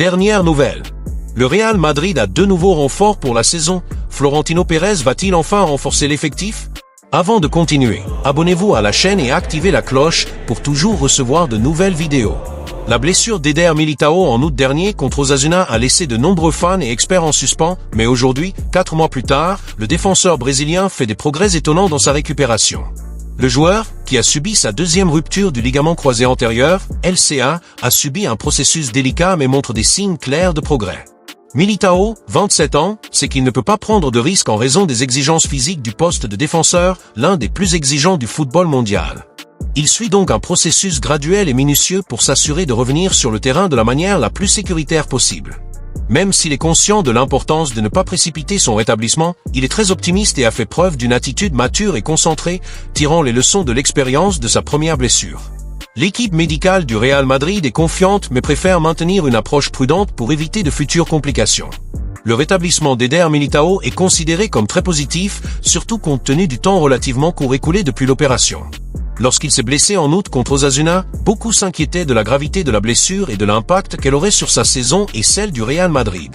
Dernière nouvelle. Le Real Madrid a deux nouveaux renforts pour la saison. Florentino Pérez va-t-il enfin renforcer l'effectif? Avant de continuer, abonnez-vous à la chaîne et activez la cloche pour toujours recevoir de nouvelles vidéos. La blessure d'Éder Militão en août dernier contre Osasuna a laissé de nombreux fans et experts en suspens, mais aujourd'hui, 4 mois plus tard, le défenseur brésilien fait des progrès étonnants dans sa récupération. Le joueur, qui a subi sa deuxième rupture du ligament croisé antérieur, LCA, a subi un processus délicat mais montre des signes clairs de progrès. Militão, 27 ans, sait qu'il ne peut pas prendre de risques en raison des exigences physiques du poste de défenseur, l'un des plus exigeants du football mondial. Il suit donc un processus graduel et minutieux pour s'assurer de revenir sur le terrain de la manière la plus sécuritaire possible. Même s'il est conscient de l'importance de ne pas précipiter son rétablissement, il est très optimiste et a fait preuve d'une attitude mature et concentrée, tirant les leçons de l'expérience de sa première blessure. L'équipe médicale du Real Madrid est confiante mais préfère maintenir une approche prudente pour éviter de futures complications. Le rétablissement d'Éder Militão est considéré comme très positif, surtout compte tenu du temps relativement court écoulé depuis l'opération. Lorsqu'il s'est blessé en août contre Osasuna, beaucoup s'inquiétaient de la gravité de la blessure et de l'impact qu'elle aurait sur sa saison et celle du Real Madrid.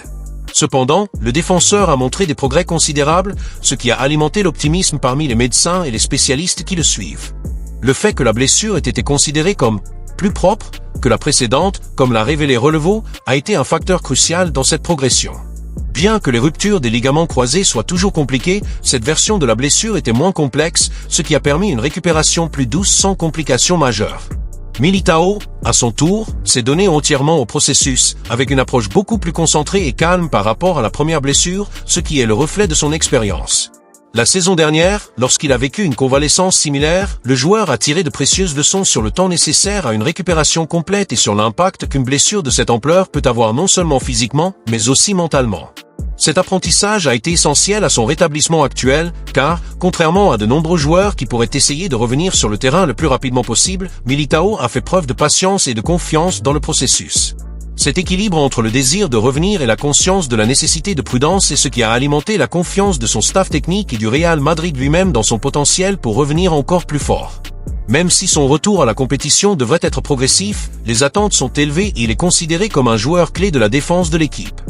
Cependant, le défenseur a montré des progrès considérables, ce qui a alimenté l'optimisme parmi les médecins et les spécialistes qui le suivent. Le fait que la blessure ait été considérée comme plus propre que la précédente, comme l'a révélé Relevo, a été un facteur crucial dans cette progression. Bien que les ruptures des ligaments croisés soient toujours compliquées, cette version de la blessure était moins complexe, ce qui a permis une récupération plus douce sans complications majeures. Militão, à son tour, s'est donné entièrement au processus, avec une approche beaucoup plus concentrée et calme par rapport à la première blessure, ce qui est le reflet de son expérience. La saison dernière, lorsqu'il a vécu une convalescence similaire, le joueur a tiré de précieuses leçons sur le temps nécessaire à une récupération complète et sur l'impact qu'une blessure de cette ampleur peut avoir non seulement physiquement, mais aussi mentalement. Cet apprentissage a été essentiel à son rétablissement actuel, car, contrairement à de nombreux joueurs qui pourraient essayer de revenir sur le terrain le plus rapidement possible, Militão a fait preuve de patience et de confiance dans le processus. Cet équilibre entre le désir de revenir et la conscience de la nécessité de prudence est ce qui a alimenté la confiance de son staff technique et du Real Madrid lui-même dans son potentiel pour revenir encore plus fort. Même si son retour à la compétition devrait être progressif, les attentes sont élevées et il est considéré comme un joueur clé de la défense de l'équipe.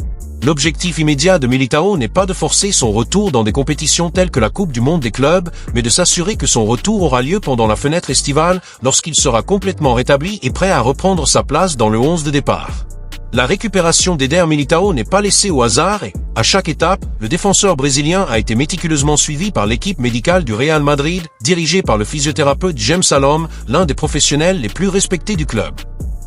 L'objectif immédiat de Militão n'est pas de forcer son retour dans des compétitions telles que la Coupe du Monde des clubs, mais de s'assurer que son retour aura lieu pendant la fenêtre estivale, lorsqu'il sera complètement rétabli et prêt à reprendre sa place dans le 11 de départ. La récupération d'Éder Militão n'est pas laissée au hasard et, à chaque étape, le défenseur brésilien a été méticuleusement suivi par l'équipe médicale du Real Madrid, dirigée par le physiothérapeute James Salom, l'un des professionnels les plus respectés du club.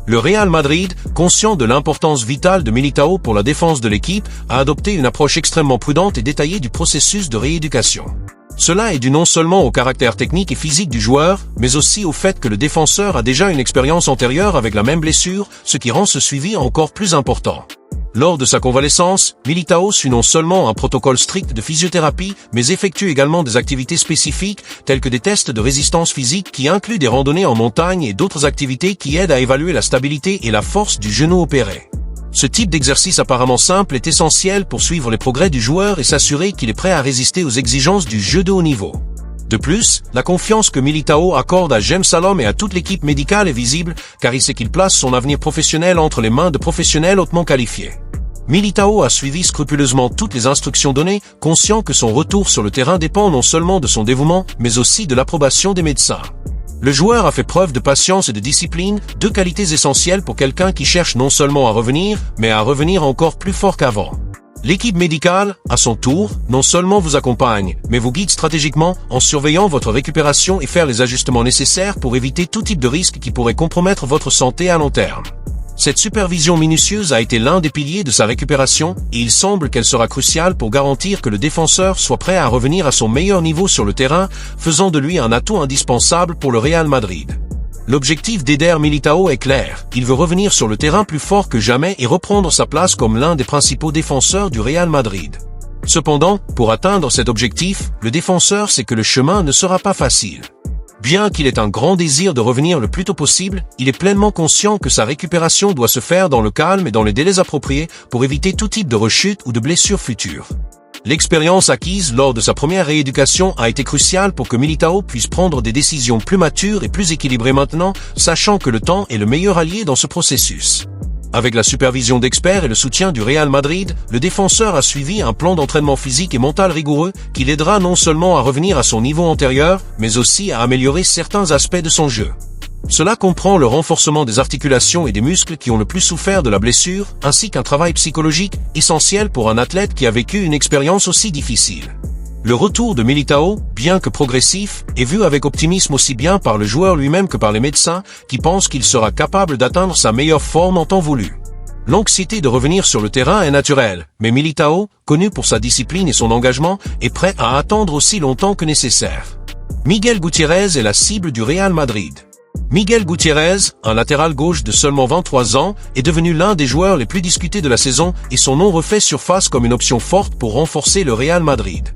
Le Real Madrid, conscient de l'importance vitale de Militão pour la défense de l'équipe, a adopté une approche extrêmement prudente et détaillée du processus de rééducation. Cela est dû non seulement au caractère technique et physique du joueur, mais aussi au fait que le défenseur a déjà une expérience antérieure avec la même blessure, ce qui rend ce suivi encore plus important. Lors de sa convalescence, Militão suit non seulement un protocole strict de physiothérapie, mais effectue également des activités spécifiques, telles que des tests de résistance physique qui incluent des randonnées en montagne et d'autres activités qui aident à évaluer la stabilité et la force du genou opéré. Ce type d'exercice apparemment simple est essentiel pour suivre les progrès du joueur et s'assurer qu'il est prêt à résister aux exigences du jeu de haut niveau. De plus, la confiance que Militão accorde à James Salom et à toute l'équipe médicale est visible, car il sait qu'il place son avenir professionnel entre les mains de professionnels hautement qualifiés. Militão a suivi scrupuleusement toutes les instructions données, conscient que son retour sur le terrain dépend non seulement de son dévouement, mais aussi de l'approbation des médecins. Le joueur a fait preuve de patience et de discipline, deux qualités essentielles pour quelqu'un qui cherche non seulement à revenir, mais à revenir encore plus fort qu'avant. L'équipe médicale, à son tour, non seulement vous accompagne, mais vous guide stratégiquement en surveillant votre récupération et faire les ajustements nécessaires pour éviter tout type de risque qui pourrait compromettre votre santé à long terme. Cette supervision minutieuse a été l'un des piliers de sa récupération et il semble qu'elle sera cruciale pour garantir que le défenseur soit prêt à revenir à son meilleur niveau sur le terrain, faisant de lui un atout indispensable pour le Real Madrid. L'objectif d'Éder Militão est clair, il veut revenir sur le terrain plus fort que jamais et reprendre sa place comme l'un des principaux défenseurs du Real Madrid. Cependant, pour atteindre cet objectif, le défenseur sait que le chemin ne sera pas facile. Bien qu'il ait un grand désir de revenir le plus tôt possible, il est pleinement conscient que sa récupération doit se faire dans le calme et dans les délais appropriés pour éviter tout type de rechute ou de blessure future. L'expérience acquise lors de sa première rééducation a été cruciale pour que Militão puisse prendre des décisions plus matures et plus équilibrées maintenant, sachant que le temps est le meilleur allié dans ce processus. Avec la supervision d'experts et le soutien du Real Madrid, le défenseur a suivi un plan d'entraînement physique et mental rigoureux qui l'aidera non seulement à revenir à son niveau antérieur, mais aussi à améliorer certains aspects de son jeu. Cela comprend le renforcement des articulations et des muscles qui ont le plus souffert de la blessure, ainsi qu'un travail psychologique essentiel pour un athlète qui a vécu une expérience aussi difficile. Le retour de Militao, bien que progressif, est vu avec optimisme aussi bien par le joueur lui-même que par les médecins, qui pensent qu'il sera capable d'atteindre sa meilleure forme en temps voulu. L'anxiété de revenir sur le terrain est naturelle, mais Militao, connu pour sa discipline et son engagement, est prêt à attendre aussi longtemps que nécessaire. Miguel Gutiérrez est la cible du Real Madrid. Miguel Gutiérrez, un latéral gauche de seulement 23 ans, est devenu l'un des joueurs les plus discutés de la saison et son nom refait surface comme une option forte pour renforcer le Real Madrid.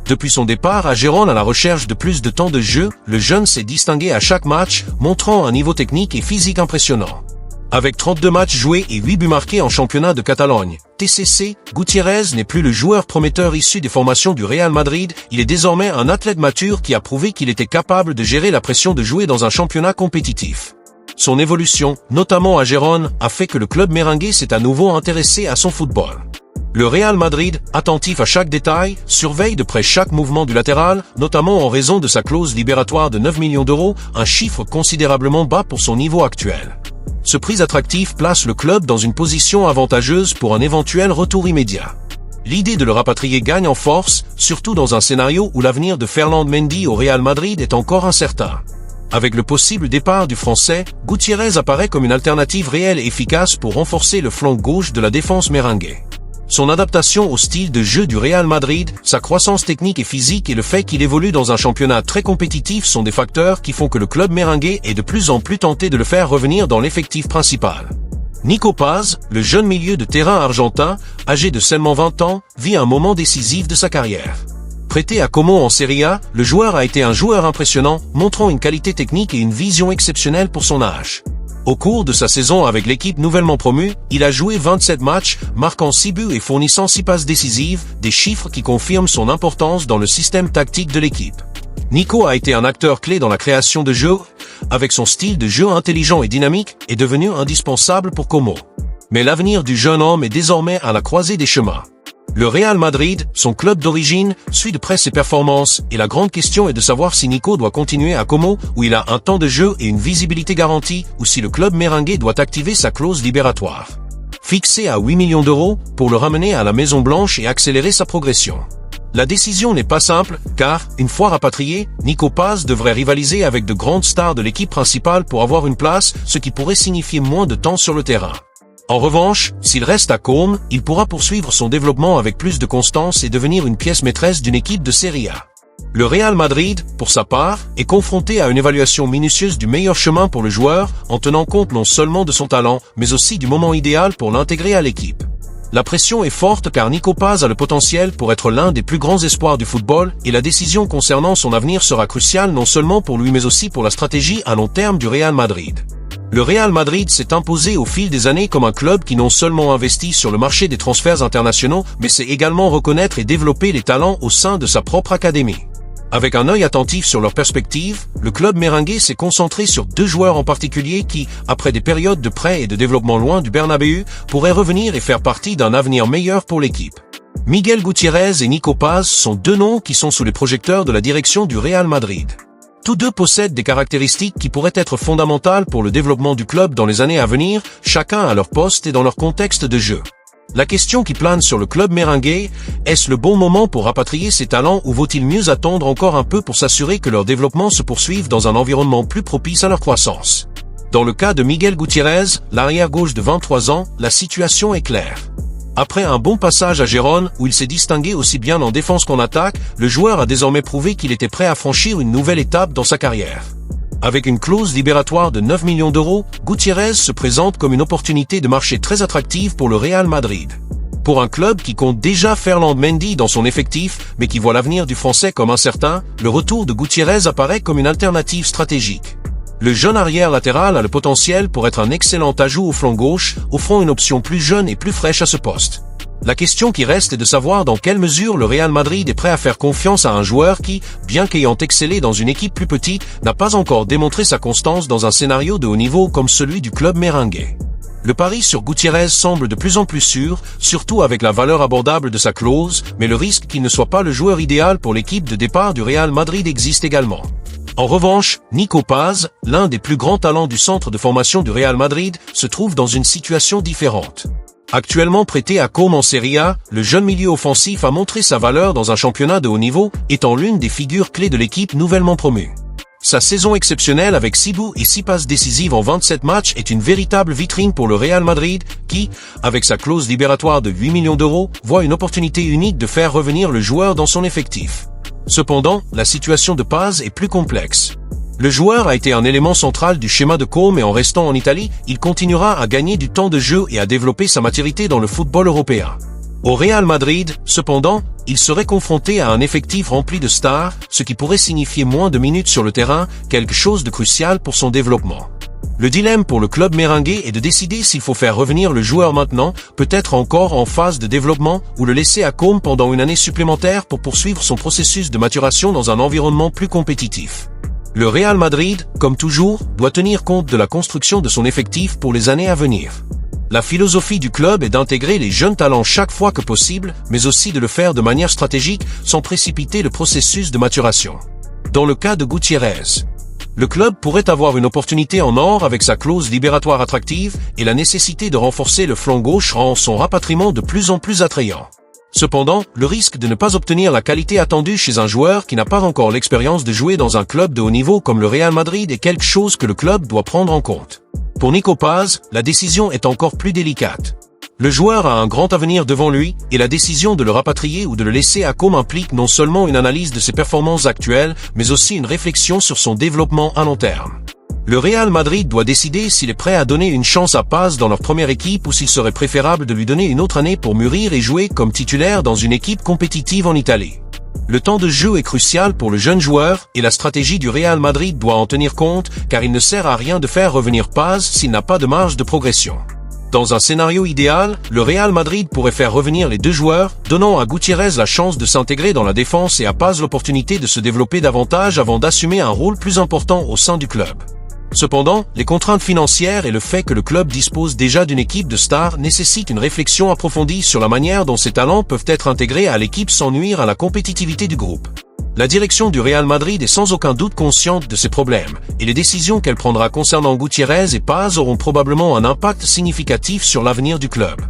Depuis son départ à Gérone à la recherche de plus de temps de jeu, le jeune s'est distingué à chaque match, montrant un niveau technique et physique impressionnant. Avec 32 matchs joués et 8 buts marqués en championnat de Catalogne, TCC, Gutiérrez n'est plus le joueur prometteur issu des formations du Real Madrid, il est désormais un athlète mature qui a prouvé qu'il était capable de gérer la pression de jouer dans un championnat compétitif. Son évolution, notamment à Gérone, a fait que le club merengue s'est à nouveau intéressé à son football. Le Real Madrid, attentif à chaque détail, surveille de près chaque mouvement du latéral, notamment en raison de sa clause libératoire de 9 millions d'euros, un chiffre considérablement bas pour son niveau actuel. Ce prix attractif place le club dans une position avantageuse pour un éventuel retour immédiat. L'idée de le rapatrier gagne en force, surtout dans un scénario où l'avenir de Ferland Mendy au Real Madrid est encore incertain. Avec le possible départ du Français, Gutiérrez apparaît comme une alternative réelle et efficace pour renforcer le flanc gauche de la défense merengue. Son adaptation au style de jeu du Real Madrid, sa croissance technique et physique et le fait qu'il évolue dans un championnat très compétitif sont des facteurs qui font que le club merengue est de plus en plus tenté de le faire revenir dans l'effectif principal. Nico Paz, le jeune milieu de terrain argentin, âgé de seulement 20 ans, vit un moment décisif de sa carrière. Prêté à Como en Serie A, le joueur a été un joueur impressionnant, montrant une qualité technique et une vision exceptionnelle pour son âge. Au cours de sa saison avec l'équipe nouvellement promue, il a joué 27 matchs, marquant 6 buts et fournissant 6 passes décisives, des chiffres qui confirment son importance dans le système tactique de l'équipe. Nico a été un acteur clé dans la création de jeu, avec son style de jeu intelligent et dynamique, est devenu indispensable pour Como. Mais l'avenir du jeune homme est désormais à la croisée des chemins. Le Real Madrid, son club d'origine, suit de près ses performances et la grande question est de savoir si Nico doit continuer à Como où il a un temps de jeu et une visibilité garantie ou si le club merengue doit activer sa clause libératoire. Fixée à 8 millions d'euros pour le ramener à la Maison Blanche et accélérer sa progression. La décision n'est pas simple car, une fois rapatrié, Nico Paz devrait rivaliser avec de grandes stars de l'équipe principale pour avoir une place, ce qui pourrait signifier moins de temps sur le terrain. En revanche, s'il reste à Como, il pourra poursuivre son développement avec plus de constance et devenir une pièce maîtresse d'une équipe de Serie A. Le Real Madrid, pour sa part, est confronté à une évaluation minutieuse du meilleur chemin pour le joueur, en tenant compte non seulement de son talent, mais aussi du moment idéal pour l'intégrer à l'équipe. La pression est forte car Nico Paz a le potentiel pour être l'un des plus grands espoirs du football et la décision concernant son avenir sera cruciale non seulement pour lui mais aussi pour la stratégie à long terme du Real Madrid. Le Real Madrid s'est imposé au fil des années comme un club qui non seulement investit sur le marché des transferts internationaux, mais sait également reconnaître et développer les talents au sein de sa propre académie. Avec un œil attentif sur leurs perspectives, le club merengue s'est concentré sur 2 joueurs en particulier qui, après des périodes de prêt et de développement loin du Bernabéu, pourraient revenir et faire partie d'un avenir meilleur pour l'équipe. Miguel Gutiérrez et Nico Paz sont 2 noms qui sont sous les projecteurs de la direction du Real Madrid. Tous 2 possèdent des caractéristiques qui pourraient être fondamentales pour le développement du club dans les années à venir, chacun à leur poste et dans leur contexte de jeu. La question qui plane sur le club merengue, est-ce le bon moment pour rapatrier ces talents ou vaut-il mieux attendre encore un peu pour s'assurer que leur développement se poursuive dans un environnement plus propice à leur croissance? Dans le cas de Miguel Gutiérrez, l'arrière-gauche de 23 ans, la situation est claire. Après un bon passage à Gérone, où il s'est distingué aussi bien en défense qu'en attaque, le joueur a désormais prouvé qu'il était prêt à franchir une nouvelle étape dans sa carrière. Avec une clause libératoire de 9 millions d'euros, Gutiérrez se présente comme une opportunité de marché très attractive pour le Real Madrid. Pour un club qui compte déjà Ferland Mendy dans son effectif, mais qui voit l'avenir du Français comme incertain, le retour de Gutiérrez apparaît comme une alternative stratégique. Le jeune arrière latéral a le potentiel pour être un excellent ajout au flanc gauche, offrant une option plus jeune et plus fraîche à ce poste. La question qui reste est de savoir dans quelle mesure le Real Madrid est prêt à faire confiance à un joueur qui, bien qu'ayant excellé dans une équipe plus petite, n'a pas encore démontré sa constance dans un scénario de haut niveau comme celui du club merengue. Le pari sur Gutiérrez semble de plus en plus sûr, surtout avec la valeur abordable de sa clause, mais le risque qu'il ne soit pas le joueur idéal pour l'équipe de départ du Real Madrid existe également. En revanche, Nico Paz, l'un des plus grands talents du centre de formation du Real Madrid, se trouve dans une situation différente. Actuellement prêté à Comme en Serie A, le jeune milieu offensif a montré sa valeur dans un championnat de haut niveau, étant l'une des figures clés de l'équipe nouvellement promue. Sa saison exceptionnelle avec 6 buts et 6 passes décisives en 27 matchs est une véritable vitrine pour le Real Madrid qui, avec sa clause libératoire de 8 millions d'euros, voit une opportunité unique de faire revenir le joueur dans son effectif. Cependant, la situation de Paz est plus complexe. Le joueur a été un élément central du schéma de Comme et en restant en Italie, il continuera à gagner du temps de jeu et à développer sa maturité dans le football européen. Au Real Madrid, cependant, il serait confronté à un effectif rempli de stars, ce qui pourrait signifier moins de minutes sur le terrain, quelque chose de crucial pour son développement. Le dilemme pour le club merengue est de décider s'il faut faire revenir le joueur maintenant, peut-être encore en phase de développement, ou le laisser à Comme pendant une année supplémentaire pour poursuivre son processus de maturation dans un environnement plus compétitif. Le Real Madrid, comme toujours, doit tenir compte de la construction de son effectif pour les années à venir. La philosophie du club est d'intégrer les jeunes talents chaque fois que possible, mais aussi de le faire de manière stratégique, sans précipiter le processus de maturation. Dans le cas de Gutiérrez, le club pourrait avoir une opportunité en or avec sa clause libératoire attractive et la nécessité de renforcer le flanc gauche rend son rapatriement de plus en plus attrayant. Cependant, le risque de ne pas obtenir la qualité attendue chez un joueur qui n'a pas encore l'expérience de jouer dans un club de haut niveau comme le Real Madrid est quelque chose que le club doit prendre en compte. Pour Nico Paz, la décision est encore plus délicate. Le joueur a un grand avenir devant lui, et la décision de le rapatrier ou de le laisser à Comme implique non seulement une analyse de ses performances actuelles, mais aussi une réflexion sur son développement à long terme. Le Real Madrid doit décider s'il est prêt à donner une chance à Paz dans leur première équipe ou s'il serait préférable de lui donner une autre année pour mûrir et jouer comme titulaire dans une équipe compétitive en Italie. Le temps de jeu est crucial pour le jeune joueur et la stratégie du Real Madrid doit en tenir compte car il ne sert à rien de faire revenir Paz s'il n'a pas de marge de progression. Dans un scénario idéal, le Real Madrid pourrait faire revenir les deux joueurs, donnant à Gutiérrez la chance de s'intégrer dans la défense et à Paz l'opportunité de se développer davantage avant d'assumer un rôle plus important au sein du club. Cependant, les contraintes financières et le fait que le club dispose déjà d'une équipe de stars nécessitent une réflexion approfondie sur la manière dont ces talents peuvent être intégrés à l'équipe sans nuire à la compétitivité du groupe. La direction du Real Madrid est sans aucun doute consciente de ces problèmes, et les décisions qu'elle prendra concernant Gutiérrez et Paz auront probablement un impact significatif sur l'avenir du club.